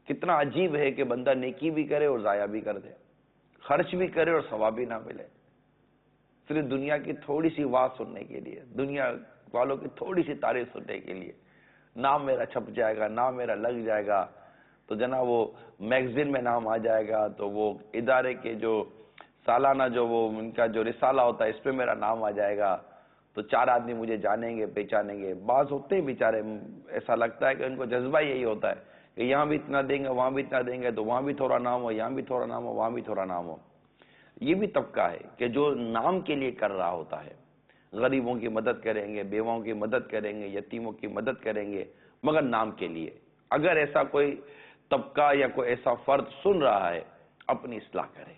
کتنا عجیب ہے کہ بندہ نیکی بھی کرے اور ضائع بھی کر دے، خرچ بھی کرے اور ثواب بھی نہ ملے، صرف دنیا کی تھوڑی سی بات سننے کے لیے، دنیا والوں کی تھوڑی سی تعریف سننے کے لیے۔ نام میرا چھپ جائے گا، نام میرا لگ جائے گا، تو جناب وہ میگزین میں نام آ جائے گا، تو وہ ادارے کے جو سالانہ جو وہ ان کا جو رسالہ ہوتا ہے اس پہ میرا نام آ جائے گا، تو 4 آدمی مجھے جانیں گے، پہچانیں گے۔ بعض ہوتے ہیں بیچارے، ایسا لگتا ہے کہ ان کو جذبہ یہی ہوتا ہے کہ یہاں بھی اتنا دیں گے، وہاں بھی اتنا دیں گے، تو وہاں بھی تھوڑا نام ہو، یہاں بھی تھوڑا نام ہو، وہاں بھی تھوڑا نام ہو۔ یہ بھی طبقہ ہے کہ جو نام کے لیے کر رہا ہوتا ہے، غریبوں کی مدد کریں گے، بیواؤں کی مدد کریں گے، یتیموں کی مدد کریں گے، مگر نام کے لیے۔ اگر ایسا کوئی طبقہ یا کوئی ایسا فرد سن رہا ہے، اپنی اصلاح کرے۔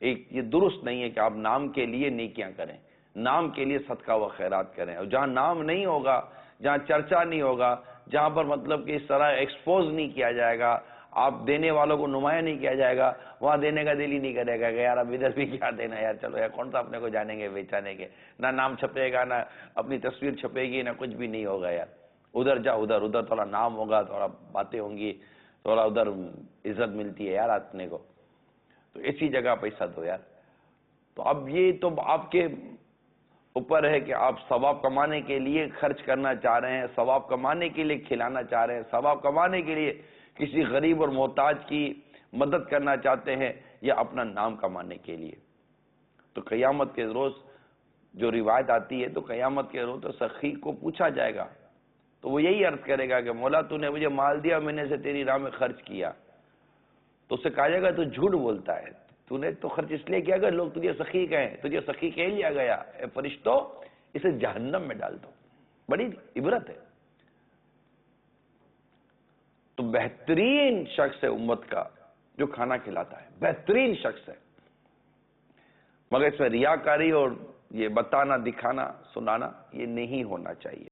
یہ درست نہیں ہے کہ آپ نام کے لیے نیکیاں کریں، نام کے لیے صدقہ و خیرات کریں، اور جہاں نام نہیں ہوگا، جہاں چرچا نہیں ہوگا، جہاں پر مطلب کہ اس طرح ایکسپوز نہیں کیا جائے گا، آپ دینے والوں کو نمایاں نہیں کیا جائے گا، وہاں دینے کا دل ہی نہیں کرے گا کہ یار اب ادھر بھی کیا دینا یار، چلو یار کون سا اپنے کو جانیں گے بیچانے کے، نہ نام چھپے گا، نہ اپنی تصویر چھپے گی، نہ کچھ بھی نہیں ہوگا یار۔ ادھر جا، ادھر تھوڑا نام ہوگا، تھوڑا باتیں ہوں گی، تھوڑا ادھر عزت ملتی ہے یار اپنے کو، تو ایسی جگہ پیسہ دو یار۔ تو اب یہ تو آپ کے اوپر ہے کہ آپ ثواب کمانے کے لیے خرچ کرنا چاہ رہے ہیں، ثواب کمانے کے لیے کھلانا چاہ رہے ہیں، ثواب کمانے کے لیے کسی غریب اور محتاج کی مدد کرنا چاہتے ہیں، یا اپنا نام کمانے کے لیے۔ تو قیامت کے روز جو روایت آتی ہے، تو قیامت کے روز تو سخی کو پوچھا جائے گا، تو وہ یہی عرض کرے گا کہ مولا تو نے مجھے مال دیا، میں نے اسے تیری راہ میں خرچ کیا، تو اسے کہا جائے گا تو جھوٹ بولتا ہے، تو نے تو خرچ اس لیے کیا کہ لوگ تجھے سخی کہیں، تجھے سخی کہہ لیا گیا، اے فرشتوں اسے جہنم میں ڈال دو۔ بڑی عبرت ہے۔ تو بہترین شخص ہے امت کا جو کھانا کھلاتا ہے، بہترین شخص ہے، مگر اس میں ریاکاری اور یہ بتانا، دکھانا، سنانا یہ نہیں ہونا چاہیے۔